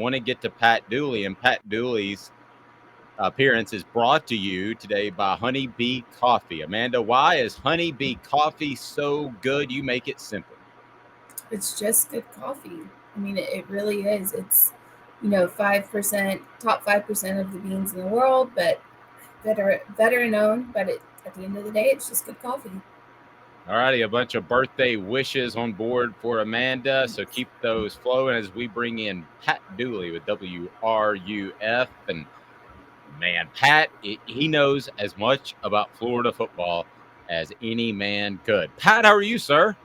want to get to Pat Dooley, and Pat Dooley's appearance is brought to you today by Honey Bee Coffee. Amanda, why is Honey Bee Coffee so good? You make it simple. It's just good coffee. I mean, it really is. It's, 5%, top 5% of the beans in the world, but veteran owned. But at the end of the day, it's just good coffee. All righty, a bunch of birthday wishes on board for Amanda, so keep those flowing as we bring in Pat Dooley with WRUF. And man, Pat, he knows as much about Florida football as any man could. Pat, how are you, sir?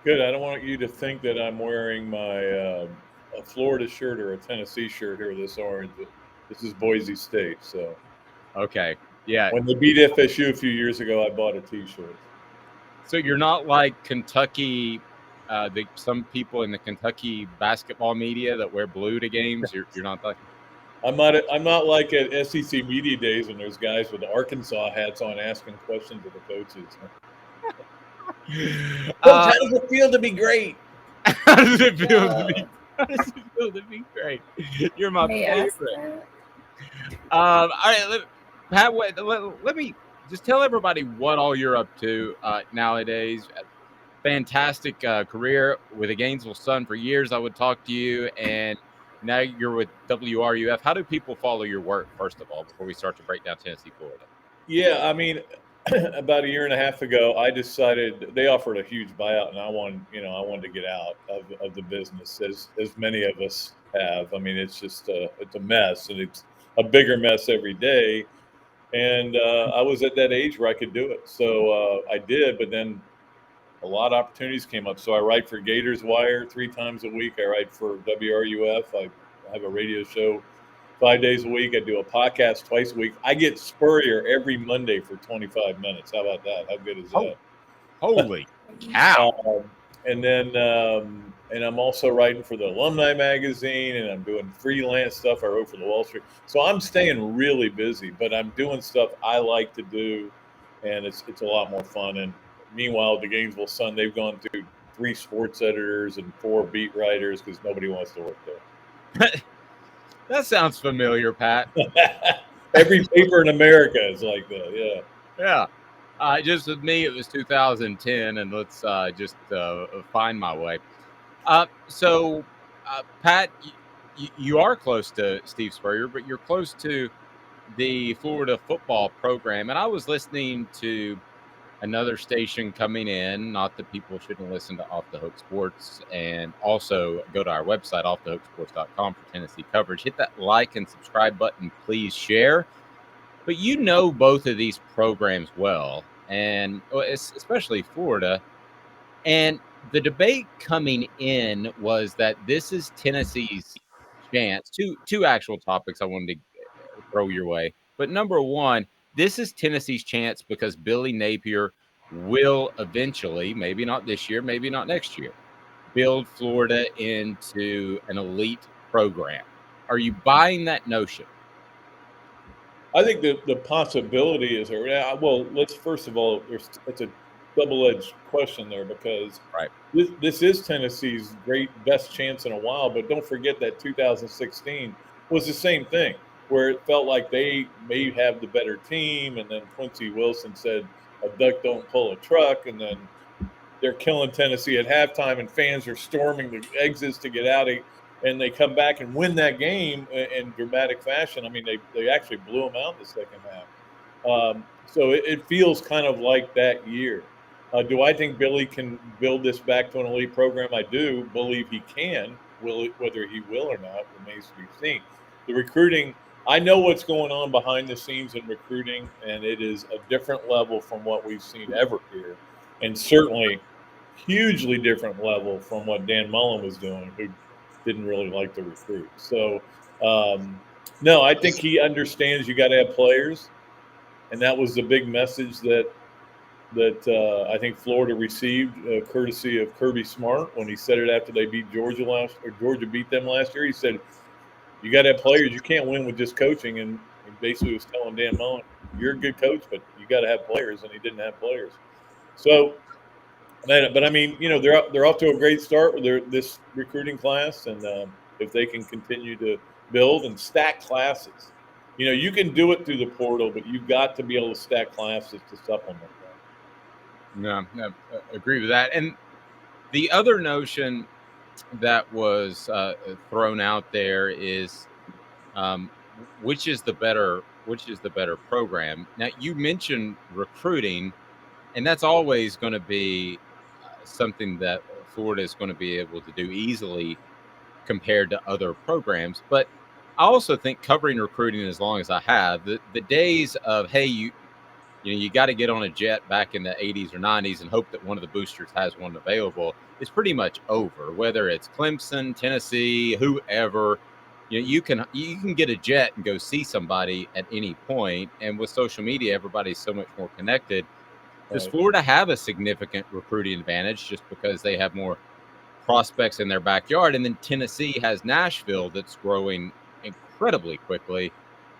Good. I don't want you to think that I'm wearing my a Florida shirt or a Tennessee shirt here, this orange. This is Boise State. So, okay. Yeah. When they beat FSU a few years ago, I bought a T-shirt. So you're not like Kentucky, some people in the Kentucky basketball media that wear blue to games. You're not like. I'm not like at SEC Media Days when there's guys with Arkansas hats on asking questions of the coaches. How does it feel to be great? How does it feel to be great? You're my favorite. All right, Pat, let me just tell everybody what all you're up to nowadays. Fantastic career with the Gainesville Sun for years. I would talk to you, and now you're with WRUF. How do people follow your work, first of all, before we start to break down Tennessee, Florida? Yeah, I mean, about a year and a half ago, I decided they offered a huge buyout, and I wanted to get out of the business, as many of us have. I mean, it's just it's a mess, and it's a bigger mess every day. And I was at that age where I could do it, so I did. But then a lot of opportunities came up. So I write for Gators Wire 3 times a week. I write for WRUF. I have a radio show 5 days a week. I do a podcast twice a week. I get Spurrier every Monday for 25 minutes. How about that? How good is that? Holy cow. And then, and I'm also writing for the Alumni Magazine, and I'm doing freelance stuff. I wrote for the Wall Street. So I'm staying really busy, but I'm doing stuff I like to do, and it's a lot more fun. And meanwhile, the Gainesville Sun, they've gone through 3 sports editors and 4 beat writers because nobody wants to work there. That sounds familiar, Pat. Every paper in America is like that, yeah. Yeah. Just with me, it was 2010, and let's just find my way. So, Pat, you are close to Steve Spurrier, but you're close to the Florida football program. And I was listening to another station coming in, not that people shouldn't listen to Off the Hook Sports, and also go to our website, offthehooksports.com, for Tennessee coverage. Hit that like and subscribe button, please share. But you know both of these programs well, and especially Florida. And the debate coming in was that this is Tennessee's chance. Two actual topics I wanted to throw your way. But number one, this is Tennessee's chance because Billy Napier will eventually, maybe not this year, maybe not next year, build Florida into an elite program. Are you buying that notion? I think the possibility is, well, let's first of all, it's a double-edged question there because this is Tennessee's best chance in a while. But don't forget that 2016 was the same thing, where it felt like they may have the better team, and then Quincy Wilson said, "A duck don't pull a truck," and then they're killing Tennessee at halftime, and fans are storming the exits to get out of. And they come back and win that game in dramatic fashion. I mean, they actually blew them out in the second half. So it feels kind of like that year. Do I think Billy can build this back to an elite program? I do believe he can. Whether he will or not remains to be seen. The recruiting, I know what's going on behind the scenes in recruiting, and it is a different level from what we've seen ever here, and certainly hugely different level from what Dan Mullen was doing, who didn't really like to recruit. So, no, I think he understands you got to have players, and that was the big message that I think Florida received, courtesy of Kirby Smart, when he said it after they beat Georgia beat them last year. He said, "You got to have players. You can't win with just coaching." And he basically was telling Dan Mullen, "You're a good coach, but you got to have players," and he didn't have players. So. But I mean, they're off to a great start with this recruiting class, and if they can continue to build and stack classes. You can do it through the portal, but you've got to be able to stack classes to supplement that. No, agree with that. And the other notion that was thrown out there is which is the better program. Now you mentioned recruiting, and that's always going to be something that Florida is going to be able to do easily compared to other programs. But I also think covering recruiting as long as I have, the days of, hey, you got to get on a jet back in the 80s or 90s and hope that one of the boosters has one available is pretty much over. Whether it's Clemson, Tennessee, whoever, you can get a jet and go see somebody at any point. And with social media, everybody's so much more connected. Does Florida have a significant recruiting advantage just because they have more prospects in their backyard? And then Tennessee has Nashville that's growing incredibly quickly.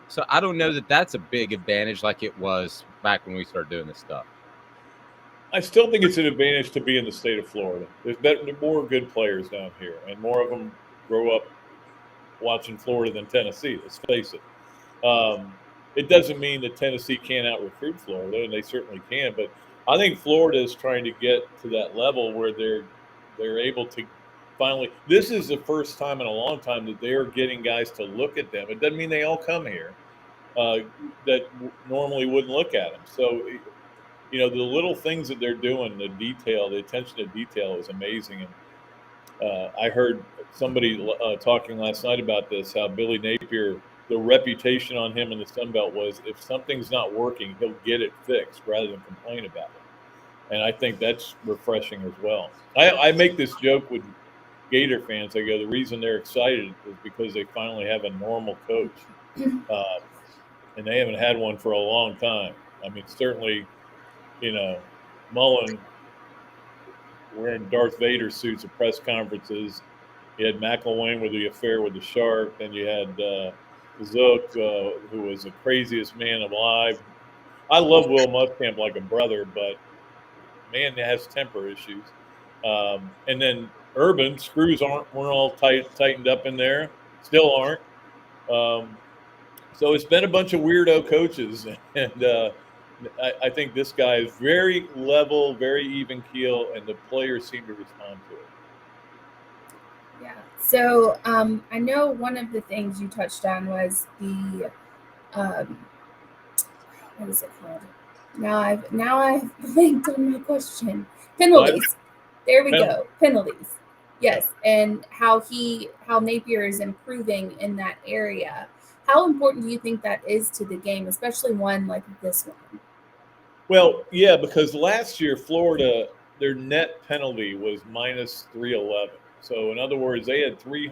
So I don't know that that's a big advantage like it was back when we started doing this stuff. I still think it's an advantage to be in the state of Florida. There's more good players down here, and more of them grow up watching Florida than Tennessee. Let's face it. It doesn't mean that Tennessee can't out-recruit Florida, and they certainly can. But I think Florida is trying to get to that level where they're able to finally. This is the first time in a long time that they are getting guys to look at them. It doesn't mean they all come here that normally wouldn't look at them. So, the little things that they're doing, the attention to detail is amazing. And I heard somebody talking last night about this, how Billy Napier, the reputation on him in the Sun Belt was if something's not working, he'll get it fixed rather than complain about it. And I think that's refreshing as well. I make this joke with Gator fans. I go, the reason they're excited is because they finally have a normal coach. And they haven't had one for a long time. I mean, certainly, Mullen wearing Darth Vader suits at press conferences. You had McElwain with the affair with the shark. Then you had Zook, who was the craziest man alive. I love Will Muskamp like a brother, but man has temper issues. And then Urban, screws weren't all tightened up in there. Still aren't. So it's been a bunch of weirdo coaches, and I think this guy is very level, very even keel, and the players seem to respond to it. Yeah. So I know one of the things you touched on was the what is it called? Now I've blanked on my question. Penalties. There we go. Penalties. Yes, and how Napier is improving in that area. How important do you think that is to the game, especially one like this one? Well, yeah, because last year Florida, their net penalty was minus 311. So in other words, they had three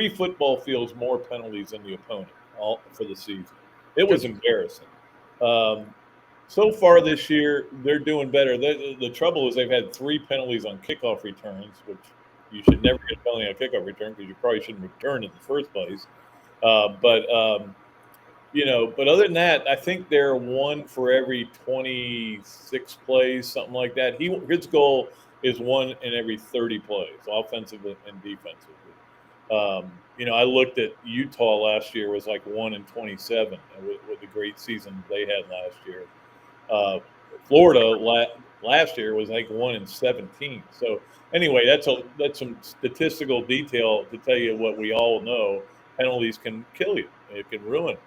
football fields more penalties than the opponent all for the season. It was embarrassing. So far this year, they're doing better. The trouble is they've had 3 penalties on kickoff returns, which you should never get a penalty on a kickoff return because you probably shouldn't return in the first place. But other than that, I think they're 1 for every 26 plays, something like that. His goal is 1 in every 30 plays, offensively and defensively. I looked at Utah last year was like 1 in 27 with the great season they had last year. Florida last year was like 1 in 17. So anyway, that's some statistical detail to tell you what we all know. Penalties can kill you. It can ruin.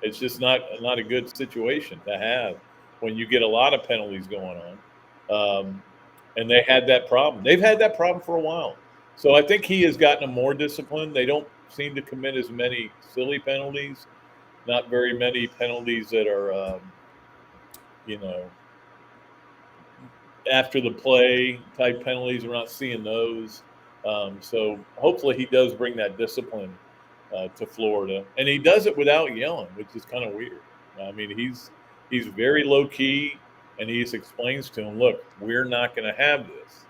It's just not a good situation to have when you get a lot of penalties going on. And they had that problem. They've had that problem for a while. So I think he has gotten them more disciplined. They don't seem to commit as many silly penalties. Not very many penalties that are, after the play type penalties. We're not seeing those. So hopefully he does bring that discipline to Florida, and he does it without yelling, which is kind of weird. I mean, he's very low key, and he just explains to him, "Look, we're not going to have this.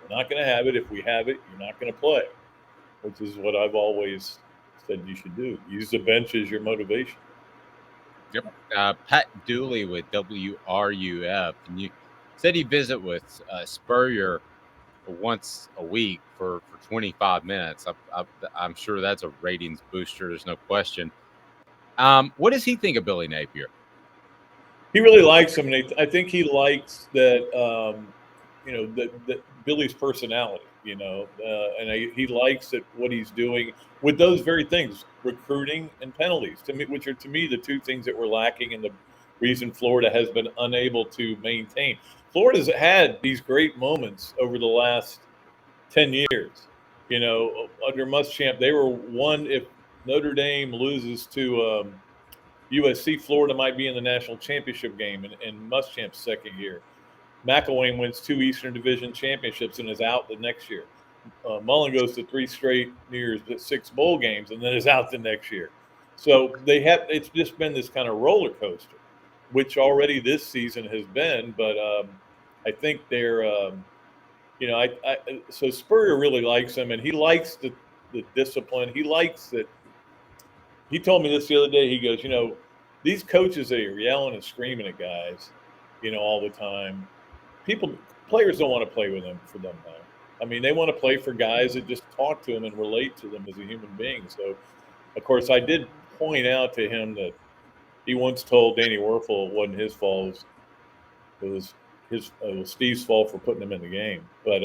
We're not going to have it. If we have it, you're not going to play," which is what I've always said you should do. Use the bench as your motivation. Yep. Pat Dooley with WRUF, and you said you visit with Spurrier once a week for 25 minutes. I'm sure that's a ratings booster. There's no question. What does he think of Billy Napier? He really likes him, and I think he likes that. That Billy's personality. He likes that what he's doing with those very things, recruiting and penalties, to me, which are to me the two things that were lacking and the reason Florida has been unable to maintain. Florida's had these great moments over the last 10 years. Under Muschamp, they were one. If Notre Dame loses to USC, Florida might be in the national championship game in Muschamp's second year. McElwain wins 2 Eastern Division championships and is out the next year. Mullen goes to 3 straight New Year's 6 bowl games and then is out the next year. So it's just been this kind of roller coaster, which already this season has been. But I think they're, so Spurrier really likes him, and he likes the discipline. He likes that. He told me this the other day. He goes, these coaches that are yelling and screaming at guys, all the time. Players don't want to play with them for them now. I mean, they want to play for guys that just talk to them and relate to them as a human being. So, of course, I did point out to him that he once told Danny Werfel it wasn't his fault. It was Steve's fault for putting him in the game. But,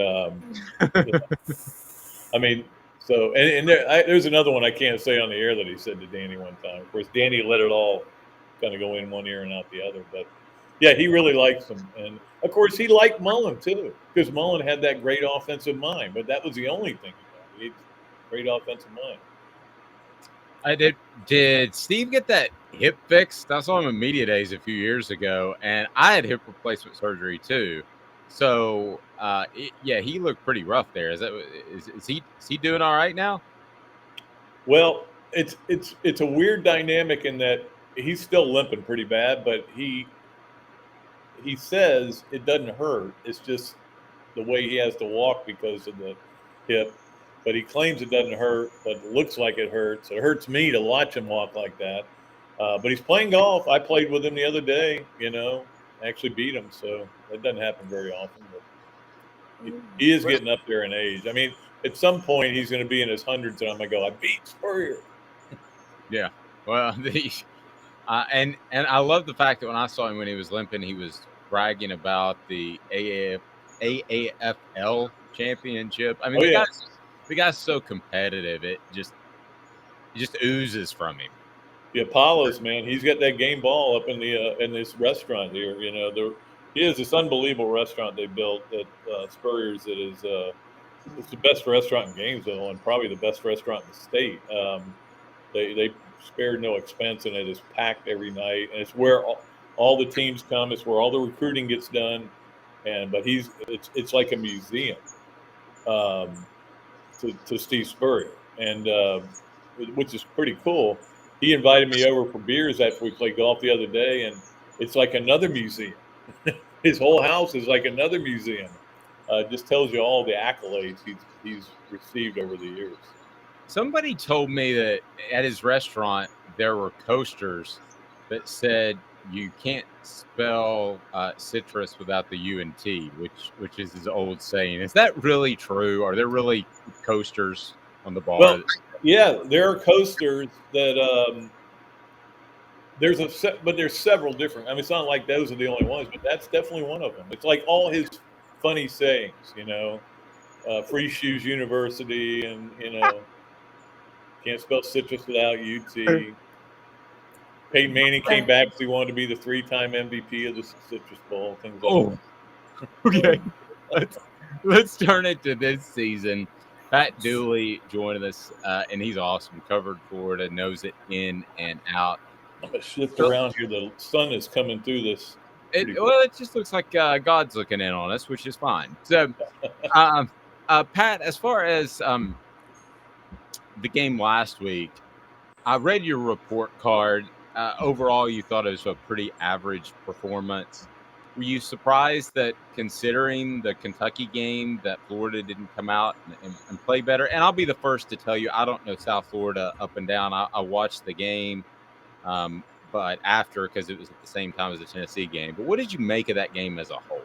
I mean, so, and there's another one I can't say on the air that he said to Danny one time. Of course, Danny let it all kind of go in one ear and out the other. But, yeah, he really likes him. And, of course, he liked Mullen, too, because Mullen had that great offensive mind. But that was the only thing he had. Great offensive mind. Did Steve get that hip fixed? I saw him in media days a few years ago, and I had hip replacement surgery, too. So, he looked pretty rough there. Is he doing all right now? Well, it's a weird dynamic in that he's still limping pretty bad, but he says it doesn't hurt. It's just the way he has to walk because of the hip. But he claims it doesn't hurt, but it looks like it hurts. It hurts me to watch him walk like that. But he's playing golf. I played with him the other day, actually beat him. So that doesn't happen very often. But he is getting up there in age. I mean, at some point he's going to be in his hundreds, and I'm going to go, I beat Spurrier. Yeah. Well, and I love the fact that when I saw him when he was limping, he was bragging about the AAFL championship. I mean, the guy's so competitive. It just oozes from him. The Apollos, man, he's got that game ball up in this restaurant here. He has this unbelievable restaurant they built at Spurrier's that is it's the best restaurant in Gainesville and probably the best restaurant in the state. They spared no expense, and it is packed every night. And it's where all the teams come. It's where all the recruiting gets done. But it's like a museum to Steve Spurrier, and which is pretty cool. He invited me over for beers after we played golf the other day, and it's like another museum. His whole house is like another museum. Just tells you all the accolades he's received over the years. Somebody told me that at his restaurant there were coasters that said you can't spell citrus without the U and T, which is his old saying. Is that really true? Are there really coasters on the bar? Well, yeah, there are coasters that but there's several different. I mean, it's not like those are the only ones, but that's definitely one of them. It's like all his funny sayings, Free Shoes University, and can't spell citrus without UT. Peyton Manning came back because he wanted to be the 3-time MVP of the Citrus Bowl. Things like that. Okay. Let's turn it to this season. Pat Dooley joining us, and he's awesome. Covered Florida, knows it in and out. I'm going to shift around here. The sun is coming through this. It just looks like God's looking in on us, which is fine. So, Pat, as far as the game last week, I read your report card. Overall, you thought it was a pretty average performance. Were you surprised that, considering the Kentucky game, that Florida didn't come out and play better? And I'll be the first to tell you, I don't know South Florida up and down. I watched the game, but after, because it was at the same time as the Tennessee game. But what did you make of that game as a whole?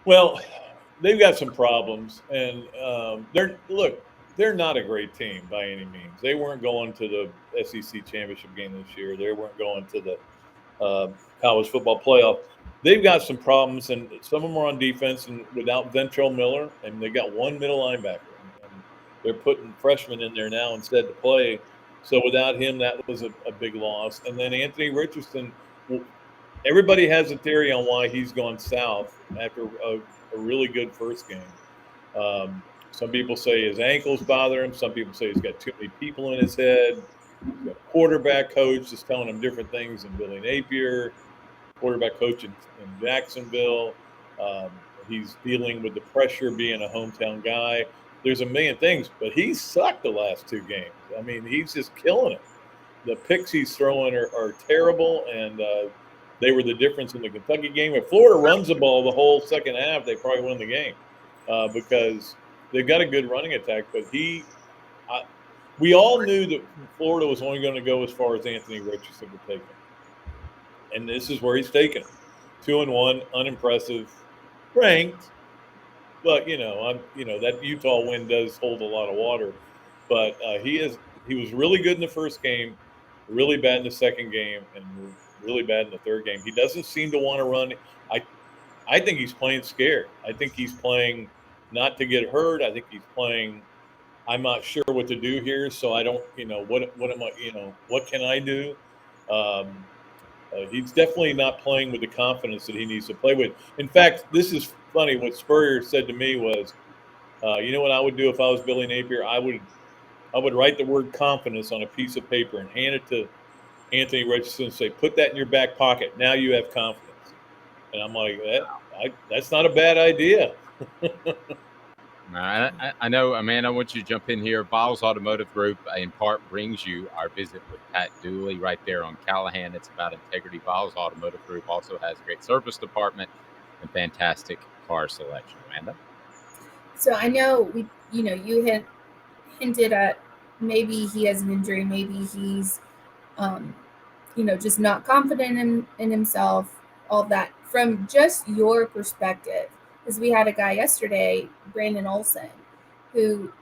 Well, they've got some problems, and they're not a great team by any means. They weren't going to the SEC championship game this year. They weren't going to the college football playoff. They've got some problems, and some of them are on defense, and without Ventrell Miller, and they got one middle linebacker, and they're putting freshmen in there now instead to play. So without him, that was a big loss. And then Anthony Richardson, everybody has a theory on why he's gone south after a really good first game. Some people say his ankles bother him. Some people say he's got too many people in his head. The quarterback coach is telling him different things than Billy Napier, quarterback coach in Jacksonville. He's dealing with the pressure being a hometown guy. There's a million things, but he's sucked the last two games. I mean, he's just killing it. The picks he's throwing are terrible, and they were the difference in the Kentucky game. If Florida runs the ball the whole second half, they probably win the game because they've got a good running attack. But we all knew that Florida was only going to go as far as Anthony Richardson would take him. And this is where he's taken him. 2-1, unimpressive, ranked. But, that Utah win does hold a lot of water. But he was really good in the first game, really bad in the second game, and really bad in the third game. He doesn't seem to want to run. I think he's playing scared. I think he's playing not to get hurt. I think he's playing, I'm not sure what to do here, so I don't, what am I, what can I do? He's definitely not playing with the confidence that he needs to play with. In fact, this is funny. What Spurrier said to me was, you know what I would do if I was Billy Napier? I would write the word confidence on a piece of paper and hand it to Anthony Richardson and say, put that in your back pocket. Now you have confidence. And I'm like, that's not a bad idea. I know, Amanda, I want you to jump in here. Biles Automotive Group, in part, brings you our visit with Pat Dooley right there on Callahan. It's about integrity. Biles Automotive Group also has a great service department and fantastic car selection. Amanda? So I know you had hinted at maybe he has an injury, maybe he's, just not confident in himself, all that. From just your perspective, because we had a guy yesterday, Branden Olsen, who,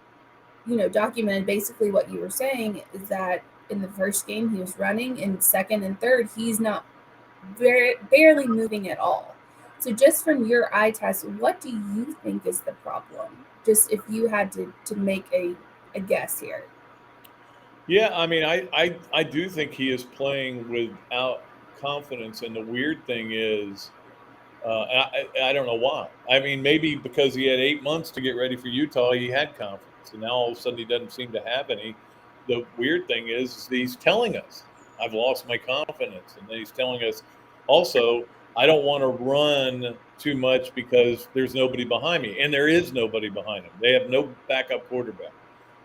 documented basically what you were saying, is that in the first game he was running, in second and third he's not barely moving at all. So just from your eye test, what do you think is the problem? Just if you had to make a guess here. Yeah, I mean, I do think he is playing without confidence, and the weird thing is, I don't know why. I mean, maybe because he had 8 months to get ready for Utah, he had confidence, and now all of a sudden he doesn't seem to have any. The weird thing is he's telling us, I've lost my confidence, and then he's telling us also, I don't want to run too much because there's nobody behind me, and there is nobody behind him. They have no backup quarterback.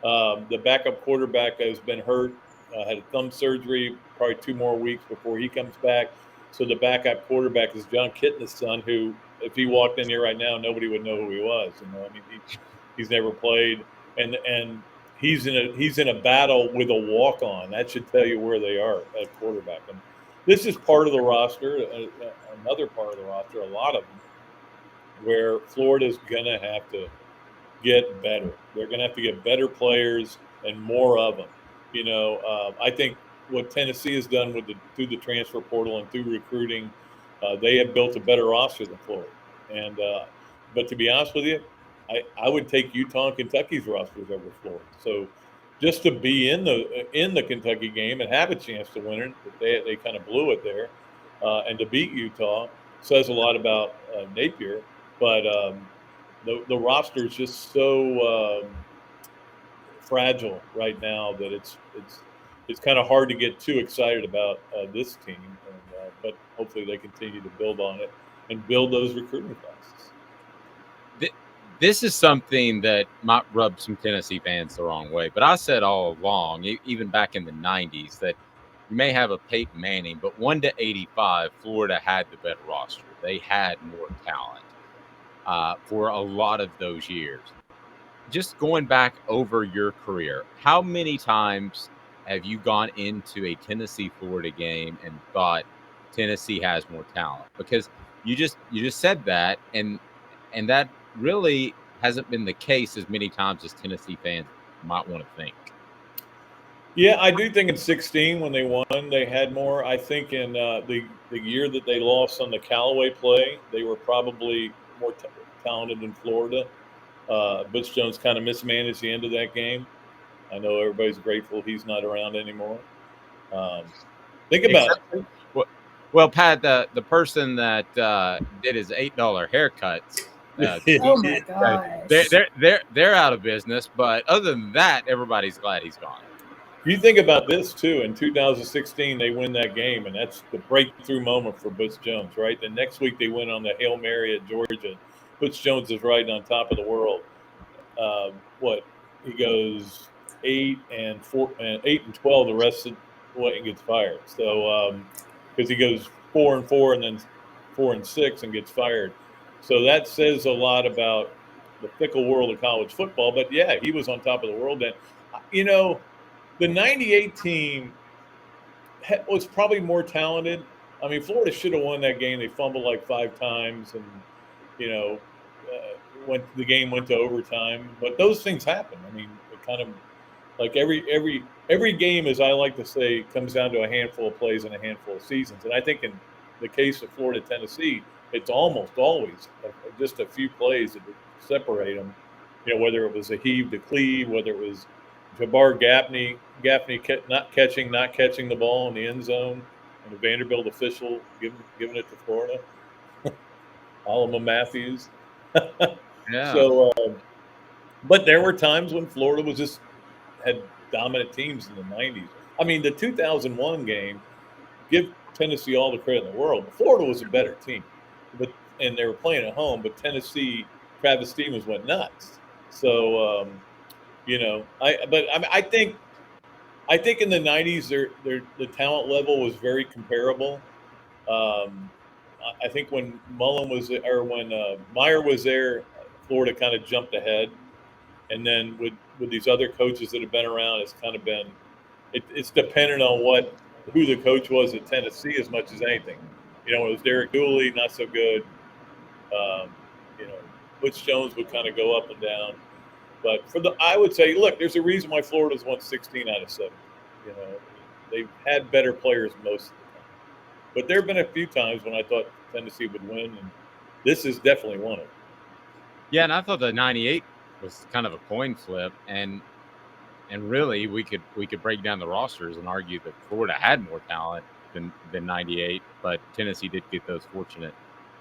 The backup quarterback has been hurt, had a thumb surgery, probably 2 more weeks before he comes back. So the backup quarterback is John Kitna's son, who, if he walked in here right now, nobody would know who he was. I mean, he's never played, and he's in a battle with a walk-on. That should tell you where they are at quarterback. And this is part of the roster, another part of the roster, a lot of them, where Florida's going to have to get better. They're going to have to get better players and more of them. I think what Tennessee has done through the transfer portal and through recruiting, they have built a better roster than Florida. And but to be honest with you, I would take Utah and Kentucky's rosters over Florida. So just to be in the Kentucky game and have a chance to win it, they kind of blew it there, and to beat Utah says a lot about Napier. But the roster is just so fragile right now that it's kind of hard to get too excited about this team. But hopefully they continue to build on it and build those recruiting classes. This is something that might rub some Tennessee fans the wrong way, but I said all along, even back in the 90s, that you may have a Peyton Manning, but 1 to 85, Florida had the better roster. They had more talent for a lot of those years. Just going back over your career, how many times have you gone into a Tennessee-Florida game and thought Tennessee has more talent? Because you just said that, and that really hasn't been the case as many times as Tennessee fans might want to think. Yeah, I do think in 16 when they won, they had more. I think in the year that they lost on the Callaway play, they were probably more talented than Florida. Butch Jones kind of mismanaged the end of that game. I know everybody's grateful he's not around anymore. Think about it. Well, Pat, the person that did his $8 haircuts. Oh my gosh! They're out of business. But other than that, everybody's glad he's gone. You think about this too. In 2016, they win that game, and that's the breakthrough moment for Butch Jones, right? The next week they win on the Hail Mary at Georgia. Butch Jones is riding on top of the world. He goes 8-12 the rest of what and gets fired. So because he goes 4-4 and then 4-6 and gets fired. So that says a lot about the fickle world of college football. But yeah, he was on top of the world then. The 98 team was probably more talented. I mean, Florida should have won that game. They fumbled like 5 times, and the game went to overtime. But those things happen. I mean, it kind of like every game, as I like to say, comes down to a handful of plays and a handful of seasons. And I think in the case of Florida Tennessee, it's almost always just a few plays that separate them. Whether it was a heave to cleave, whether it was Jabbar Gaffney not catching the ball in the end zone, and the Vanderbilt official giving it to Florida. Alma Matthews. Yeah. So, but there were times when Florida had dominant teams in the 90s. I mean, the 2001 game, give Tennessee all the credit in the world. Florida was a better team, and they were playing at home. But Tennessee, Travis Stevens went nuts. So. I think in the 90s, the talent level was very comparable. I think when Meyer was there, Florida kind of jumped ahead, and then with these other coaches that have been around, it's kind of been it's dependent on who the coach was at Tennessee as much as anything. It was Derek Dooley, not so good. Butch Jones would kind of go up and down. But I would say, look, there's a reason why Florida's won 16 out of 7. They've had better players most of the time. But there have been a few times when I thought Tennessee would win, and this is definitely one of them. Yeah, and I thought the 98 was kind of a coin flip, and really we could break down the rosters and argue that Florida had more talent than 98, but Tennessee did get those fortunate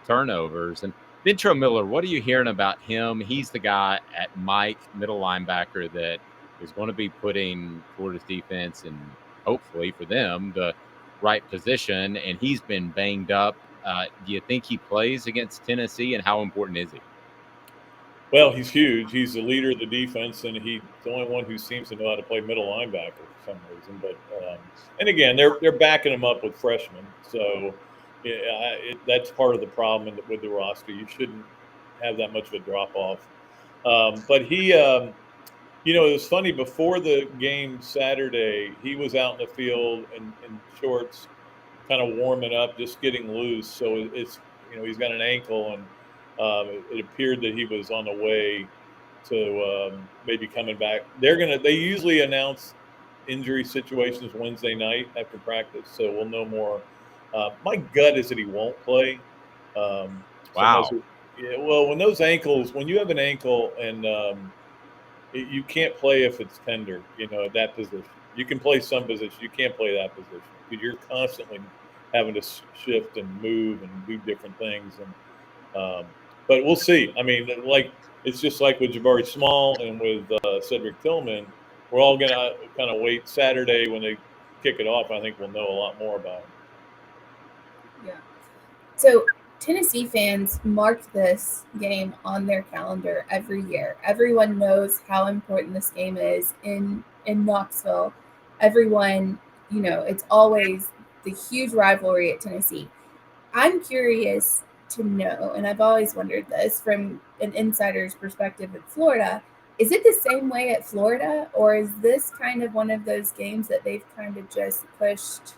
turnovers. And Ventrell Miller, what are you hearing about him? He's the guy at Mike, middle linebacker, that is going to be putting Florida's defense in, hopefully for them, the right position. And he's been banged up. Do you think he plays against Tennessee, and how important is he? Well, he's huge. He's the leader of the defense, and he's the only one who seems to know how to play middle linebacker for some reason. But and again, they're backing him up with freshmen, so that's part of the problem with the roster. You shouldn't have that much of a drop off. But he, it was funny. Before the game Saturday, he was out in the field in shorts, kind of warming up, just getting loose. So it's he's got an ankle, and it appeared that he was on the way to maybe coming back. They usually announce injury situations Wednesday night after practice, so we'll know more. My gut is that he won't play. Wow. When you have an ankle and you can't play if it's tender, at that position. You can play some position. You can't play that position because you're constantly having to shift and move and do different things. And but we'll see. I mean, it's just like with Jabari Small and with Cedric Tillman. We're all going to kind of wait Saturday when they kick it off. I think we'll know a lot more about it. Yeah. So Tennessee fans mark this game on their calendar every year. Everyone knows how important this game is in Knoxville. Everyone, it's always the huge rivalry at Tennessee. I'm curious to know, and I've always wondered this from an insider's perspective in Florida, is it the same way at Florida, or is this kind of one of those games that they've kind of just pushed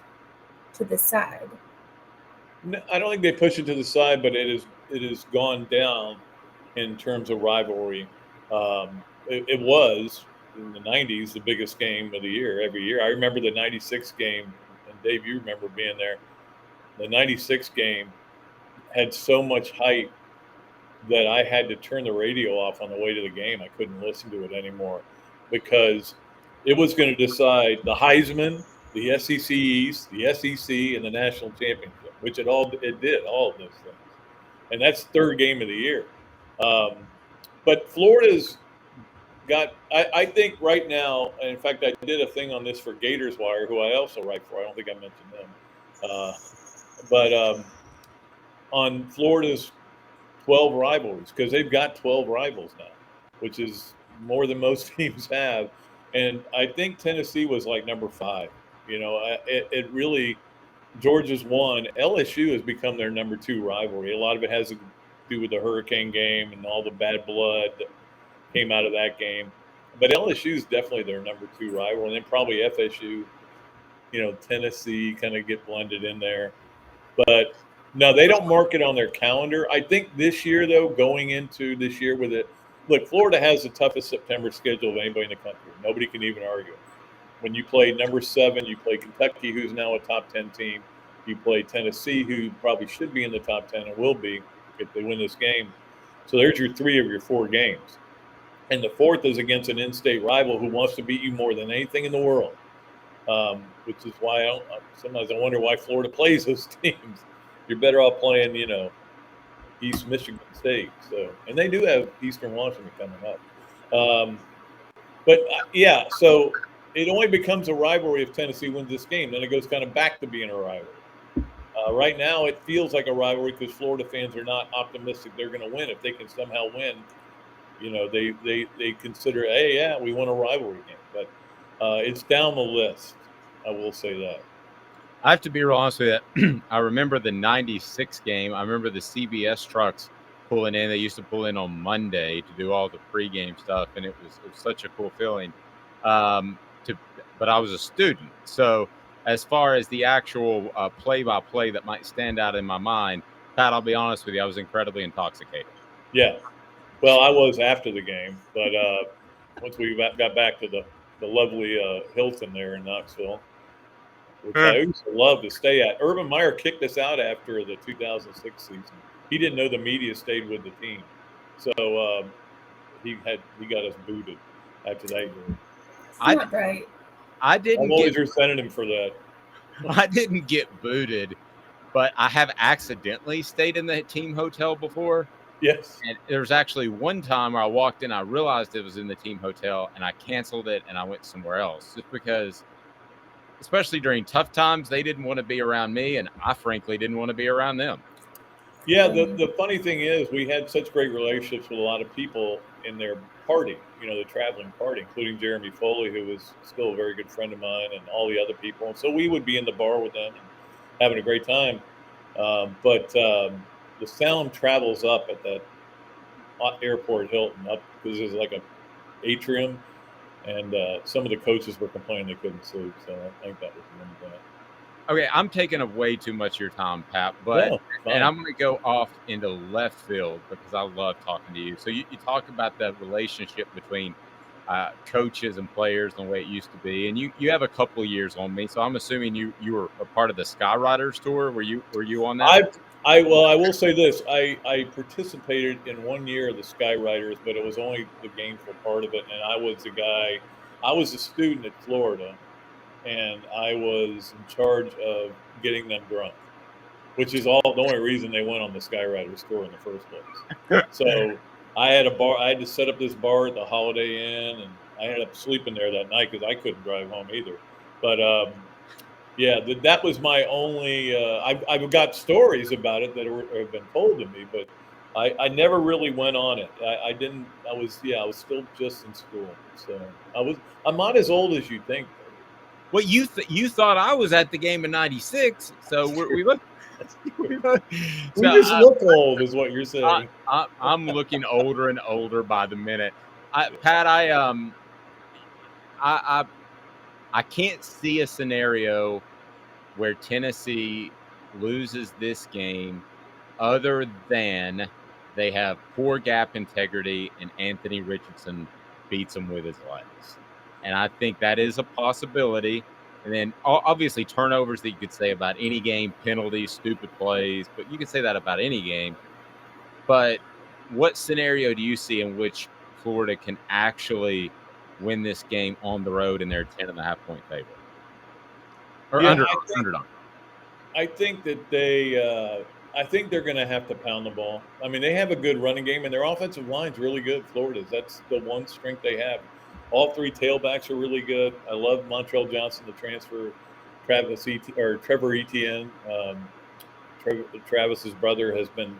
to the side? No, I don't think they push it to the side, but it has gone down in terms of rivalry. It was in the 90s the biggest game of the year every year. I remember the 96 game, and Dave, you remember being there. The 96 game had so much hype that I had to turn the radio off on the way to the game. I couldn't listen to it anymore because it was going to decide the Heisman, the SEC East, the SEC, and the national championship, which it did all of those things. And that's third game of the year. But Florida's got, I think right now, and in fact, I did a thing on this for Gators Wire, who I also write for. I don't think I mentioned them. But on Florida's 12 rivalries, because they've got 12 rivals now, which is more than most teams have. And I think Tennessee was like number 5. You know, it really, Georgia's won. LSU has become their number 2 rivalry. A lot of it has to do with the Hurricane game and all the bad blood that came out of that game. But LSU is definitely their number 2 rival. And then probably FSU, you know, Tennessee kind of get blended in there. But no, they don't mark it on their calendar. I think this year, though, going into this year with it, look, Florida has the toughest September schedule of anybody in the country. Nobody can even argue. When you play number 7, you play Kentucky, who's now a top 10 team. You play Tennessee, who probably should be in the top 10 and will be if they win this game. So there's your 3 of your 4 games. And the 4th is against an in-state rival who wants to beat you more than anything in the world, which is why sometimes I wonder why Florida plays those teams. You're better off playing, you know, East Michigan State. So, and they do have Eastern Washington coming up. Yeah, so it only becomes a rivalry if Tennessee wins this game. Then it goes kind of back to being a rivalry. Right now, it feels like a rivalry because Florida fans are not optimistic they're going to win. If they can somehow win, you know, they consider, hey, yeah, we won a rivalry game. But it's down the list. I will say that. I have to be real honest with you. I remember the 96 game. I remember the CBS trucks pulling in. They used to pull in on Monday to do all the pregame stuff, and it was such a cool feeling. But I was a student. So as far as the actual play-by-play that might stand out in my mind, Pat, I'll be honest with you, I was incredibly intoxicated. Yeah. Well, I was after the game, but once we got back to the lovely Hilton there in Knoxville, which I used to love to stay at. Urban Meyer kicked us out after the 2006 season. He didn't know the media stayed with the team, so he got us booted after that year. Not right. I didn't. I'm always resented him for that. I didn't get booted, but I have accidentally stayed in the team hotel before. Yes. And there was actually one time where I walked in, I realized it was in the team hotel, and I canceled it and I went somewhere else just because, especially during tough times, they didn't want to be around me, and I frankly didn't want to be around them. Yeah, the funny thing is we had such great relationships with a lot of people in their party, you know, the traveling party, including Jeremy Foley, who was still a very good friend of mine, and all the other people. And so we would be in the bar with them and having a great time. But the sound travels up at that airport Hilton, up because there's like a atrium. And some of the coaches were complaining they couldn't sleep, so I think that was one of that. Okay, I'm taking up way too much of your time, Pat, but and I'm going to go off into left field because I love talking to you. So you talk about the relationship between coaches and players and the way it used to be, and you have a couple of years on me, so I'm assuming you were a part of the Skyriders tour. Were you on that? I will say this: I participated in 1 year of the Skyriders, but it was only the gameful part of it, and I was the guy. I was a student at Florida, and I was in charge of getting them drunk, which is the only reason they went on the Skyriders tour in the first place. So I had a bar. I had to set up this bar at the Holiday Inn, and I ended up sleeping there that night because I couldn't drive home either. But yeah, that was my only. I've got stories about it that have been told to me, but I never really went on it. I didn't. I was still just in school, so I'm not as old as you think. Well, you thought I was at the game in '96, so we look. We just look old, is what you're saying. I'm looking older and older by the minute. Pat, I can't see a scenario where Tennessee loses this game other than they have poor gap integrity, and Anthony Richardson beats them with his legs. And I think that is a possibility. And then obviously turnovers that you could say about any game, penalties, stupid plays, but you could say that about any game. But what scenario do you see in which Florida can actually win this game on the road and they're 10.5-point favorite? Or underdog. I think that I think they're going to have to pound the ball. I mean, they have a good running game, and their offensive line's really good. Florida's. That's the one strength they have. All three tailbacks are really good. I love Montrell Johnson, the transfer, Trevor Etienne. Travis's brother has been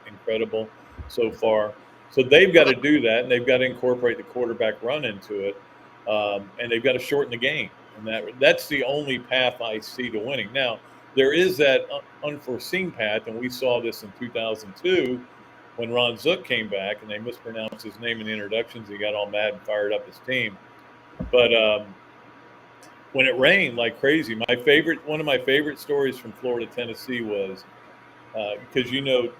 incredible so far. So they've got to do that, and they've got to incorporate the quarterback run into it, and they've got to shorten the game. And that's the only path I see to winning. Now, there is that unforeseen path, and we saw this in 2002 when Ron Zook came back, and they mispronounced his name in the introductions. He got all mad and fired up his team. But when it rained like crazy, one of my favorite stories from Florida, Tennessee was because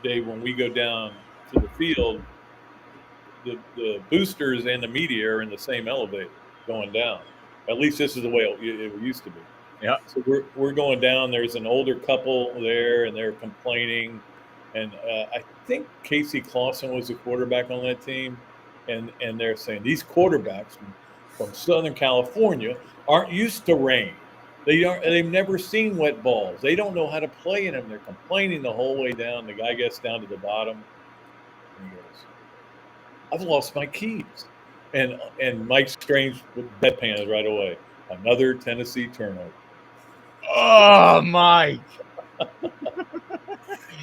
Dave, when we go down to the field, the boosters and the media are in the same elevator going down. At least this is the way it used to be. Yeah. So we're going down. There's an older couple there, and they're complaining. And I think Casey Clausen was the quarterback on that team, and they're saying these quarterbacks from Southern California aren't used to rain. They've never seen wet balls. They don't know how to play in them. They're complaining the whole way down. The guy gets down to the bottom, and he goes, "I've lost my keys." And Mike Strange with deadpans right away. Another Tennessee turnover. Oh, Mike.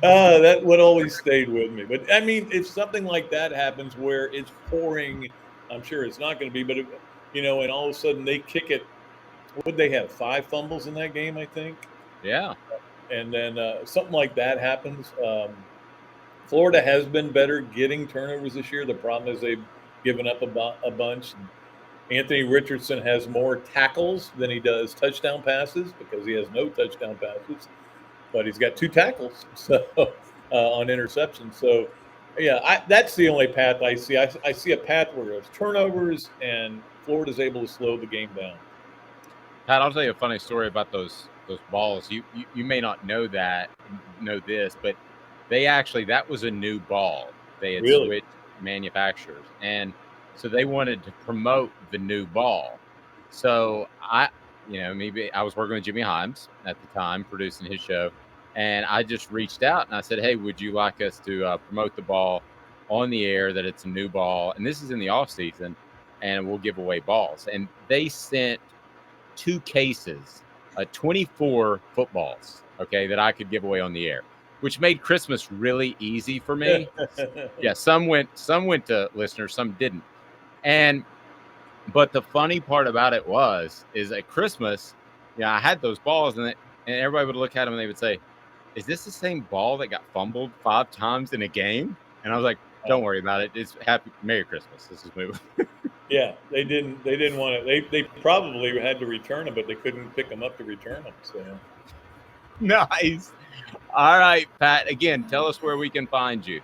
That would always stayed with me. But I mean, if something like that happens where it's pouring, I'm sure it's not going to be, but and all of a sudden they kick it. Would they have 5 fumbles in that game? I think. Yeah. And then something like that happens. Florida has been better getting turnovers this year. The problem is they've given up a bunch. Anthony Richardson has more tackles than he does touchdown passes because he has no touchdown passes, but he's got 2 tackles on interceptions. So, yeah, that's the only path I see. I see a path where there's turnovers and Florida's able to slow the game down. Pat, I'll tell you a funny story about those balls. You may not know this, but that was a new ball. They had switched manufacturers, and so they wanted to promote the new ball. So maybe I was working with Jimmy Himes at the time, producing his show, and I just reached out and I said, "Hey, would you like us to promote the ball on the air? That it's a new ball, and this is in the off season, and we'll give away balls." And they sent 2 cases, 24 footballs, okay, that I could give away on the air, which made Christmas really easy for me. Yeah, some went to listeners, some didn't. But the funny part about it is at Christmas, I had those balls, and everybody would look at them and they would say, "Is this the same ball that got fumbled 5 times in a game?" And I was like, "Don't worry about it. It's Merry Christmas. This is moving." Yeah, they didn't want to. They probably had to return them, but they couldn't pick them up to return them. So nice. All right, Pat. Again, tell us where we can find you.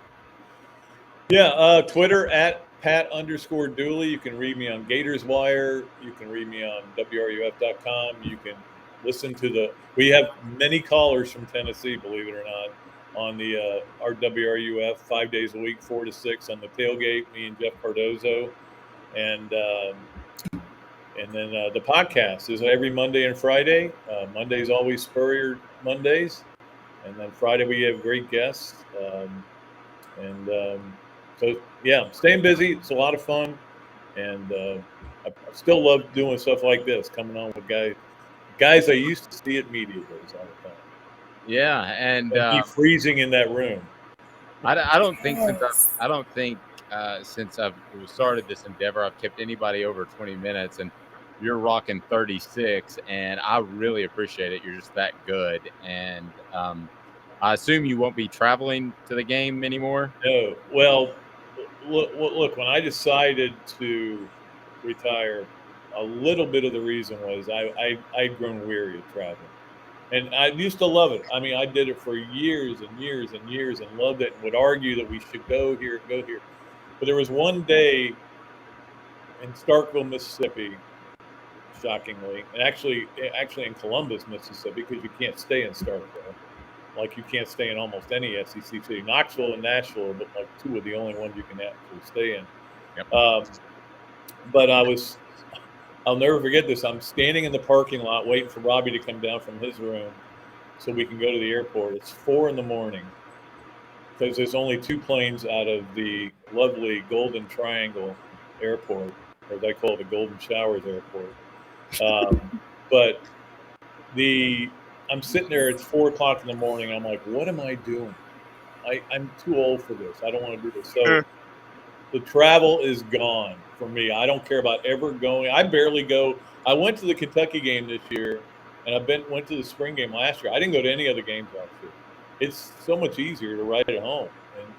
Yeah, Twitter at Pat_Dooley. You can read me on Gators Wire. You can read me on WRUF.com. You can listen to we have many callers from Tennessee, believe it or not, on our WRUF 5 days a week, 4 to 6 on the tailgate. Me and Jeff Cardozo, and then the podcast is every Monday and Friday. Monday's always Spurrier Mondays, and then Friday we have great guests. So, yeah, staying busy. It's a lot of fun. And I still love doing stuff like this, coming on with guys I used to see at media days all the time. Yeah, and keep freezing in that room. I don't think since I've started this endeavor, I've kept anybody over 20 minutes, and you're rocking 36, and I really appreciate it. You're just that good. And I assume you won't be traveling to the game anymore? No. Well, look, when I decided to retire, a little bit of the reason was I'd grown weary of traveling. And I used to love it. I mean, I did it for years and years and years and loved it and would argue that we should go here, go here. But there was one day in Starkville, Mississippi, shockingly, and actually in Columbus, Mississippi, because you can't stay in Starkville. Like you can't stay in almost any SEC city. Knoxville and Nashville are like two of the only ones you can actually stay in. Yep. But I'll never forget this. I'm standing in the parking lot waiting for Robbie to come down from his room so we can go to the airport. It's 4 a.m. because there's only 2 planes out of the lovely Golden Triangle Airport, or as I call it, the Golden Showers Airport. But I'm sitting there. It's 4 o'clock in the morning. I'm like, what am I doing? I'm too old for this. I don't want to do this. So the travel is gone for me. I don't care about ever going. I barely go. I went to the Kentucky game this year, and went to the spring game last year. I didn't go to any other games last year. It's so much easier to write at home,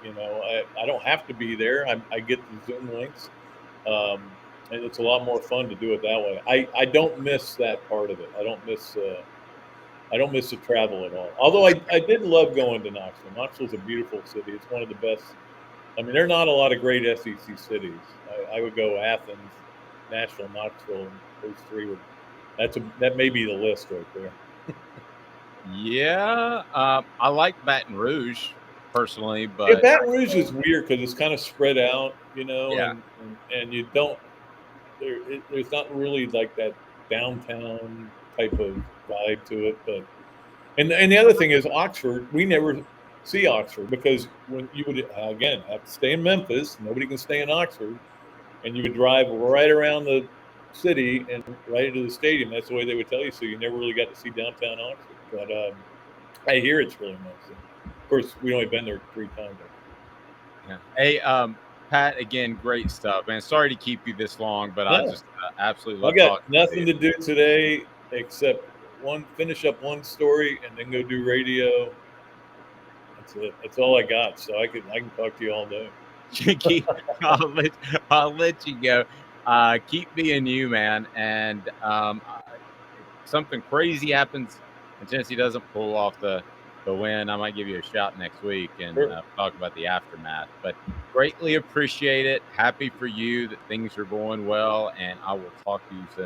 and I don't have to be there. I get the Zoom links, and it's a lot more fun to do it that way. I don't miss that part of it. I don't miss the travel at all. Although I did love going to Knoxville. Knoxville's a beautiful city. It's one of the best. I mean, there are not a lot of great SEC cities. I would go Athens, Nashville, Knoxville, and those three. That may be the list right there. Yeah, I like Baton Rouge personally, but yeah, Baton Rouge is weird because it's kind of spread out, Yeah. and you don't. There's not really like that downtown type of vibe to it, but and the other thing is Oxford. We never see Oxford because when you would again have to stay in Memphis, nobody can stay in Oxford, and you would drive right around the city and right into the stadium. That's the way they would tell you. So you never really got to see downtown Oxford. But I hear it's really nice. Of course, we've only been there 3 times. Yeah. Hey, Pat, again, great stuff, man. Sorry to keep you this long, but I just absolutely love I got talking nothing to to do today except finish up one story and then go do radio. That's it. That's all I got. So I can talk to you all day. I'll let you go. Keep being you, man. And if something crazy happens and Tennessee doesn't pull off the win, I might give you a shout next week and talk about the aftermath. But greatly appreciate it. Happy for you that things are going well, and I will talk to you soon.